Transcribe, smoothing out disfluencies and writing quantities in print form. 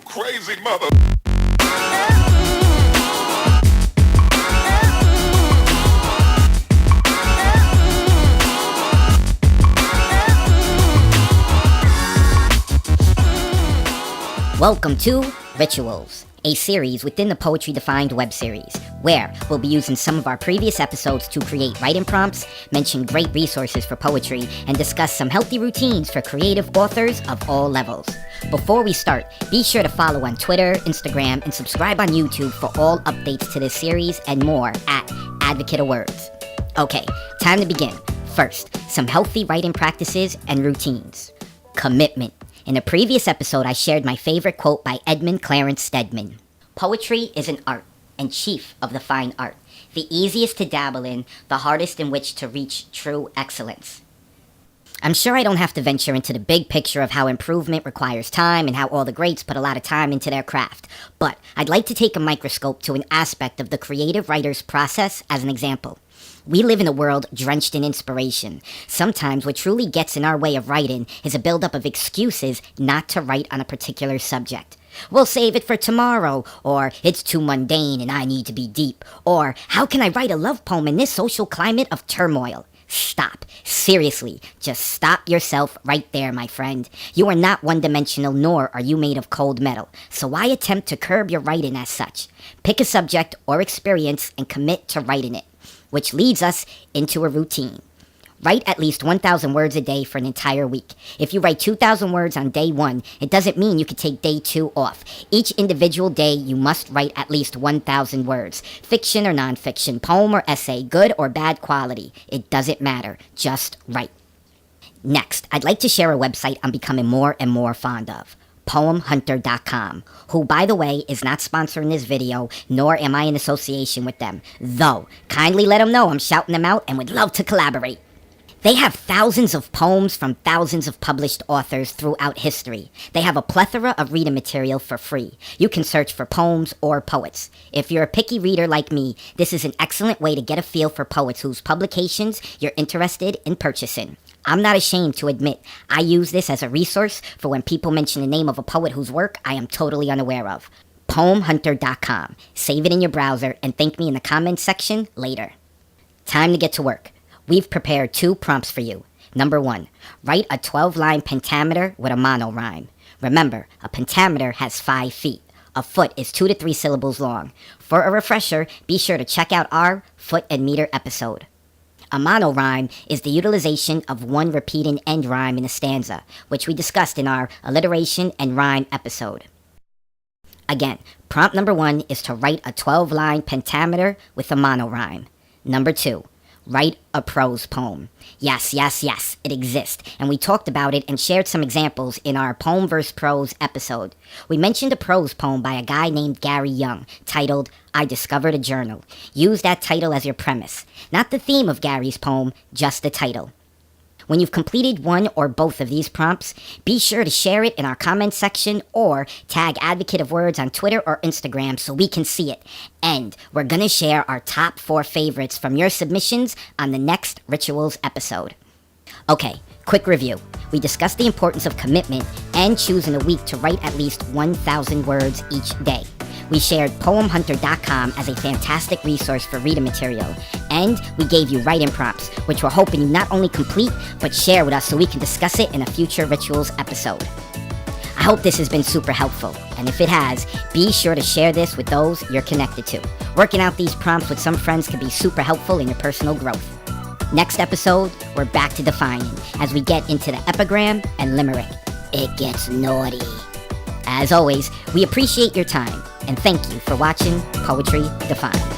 crazy mother. Welcome to Writuals, a series within the Poetry Defined web series, where we'll be using some of our previous episodes to create writing prompts, mention great resources for poetry, and discuss some healthy routines for creative authors of all levels. Before we start, be sure to follow on Twitter, Instagram, and subscribe on YouTube for all updates to this series and more at Advocate of Wordz. Okay, time to begin. First, some healthy writing practices and routines. Commitment. In a previous episode, I shared my favorite quote by Edmund Clarence Stedman. Poetry is an art, and chief of the fine art, the easiest to dabble in, the hardest in which to reach true excellence. I'm sure I don't have to venture into the big picture of how improvement requires time and how all the greats put a lot of time into their craft, but I'd like to take a microscope to an aspect of the creative writer's process as an example. We live in a world drenched in inspiration. Sometimes what truly gets in our way of writing is a buildup of excuses not to write on a particular subject. We'll save it for tomorrow, or it's too mundane and I need to be deep, or how can I write a love poem in this social climate of turmoil? Stop. Seriously, just stop yourself right there, my friend. You are not one-dimensional, nor are you made of cold metal, so why attempt to curb your writing as such? Pick a subject or experience and commit to writing it. Which leads us into a routine. Write at least 1,000 words a day for an entire week. If you write 2,000 words on day 1, it doesn't mean you can take day 2 off. Each individual day, you must write at least 1,000 words. Fiction or nonfiction, poem or essay, good or bad quality. It doesn't matter. Just write. Next, I'd like to share a website I'm becoming more and more fond of. poemhunter.com, who, by the way, is not sponsoring this video, nor am I in association with them. Though, kindly let them know I'm shouting them out and would love to collaborate. They have thousands of poems from thousands of published authors throughout history. They have a plethora of reading material for free. You can search for poems or poets. If you're a picky reader like me, this is an excellent way to get a feel for poets whose publications you're interested in purchasing. I'm not ashamed to admit I use this as a resource for when people mention the name of a poet whose work I am totally unaware of. poemhunter.com. Save it in your browser and thank me in the comments section later. Time to get to work. We've prepared 2 prompts for you. Number 1, write a 12-line pentameter with a monorhyme. Remember, a pentameter has 5 feet. A foot is 2 to 3 syllables long. For a refresher, be sure to check out our foot and meter episode. A monorhyme is the utilization of one repeating end rhyme in a stanza, which we discussed in our alliteration and rhyme episode. Again, prompt number 1 is to write a 12-line pentameter with a monorhyme. Number 2, write a prose poem. Yes, it exists, and we talked about it and shared some examples in our Poem vs. Prose episode. We mentioned a prose poem by a guy named Gary Young, titled, I Discovered a Journal. Use that title as your premise. Not the theme of Gary's poem, just the title. When you've completed one or both of these prompts, be sure to share it in our comments section or tag Advocate of Wordz on Twitter or Instagram so we can see it. And we're going to share our top 4 favorites from your submissions on the next Writuals episode. Okay, quick review. We discussed the importance of commitment and choosing a week to write at least 1,000 words each day. We shared poemhunter.com as a fantastic resource for reading material, and we gave you writing prompts, which we're hoping you not only complete, but share with us so we can discuss it in a future Writuals episode. I hope this has been super helpful, and if it has, be sure to share this with those you're connected to. Working out these prompts with some friends can be super helpful in your personal growth. Next episode, we're back to defining, as we get into the epigram and limerick. It gets naughty. As always, we appreciate your time, and thank you for watching Poetry Defined.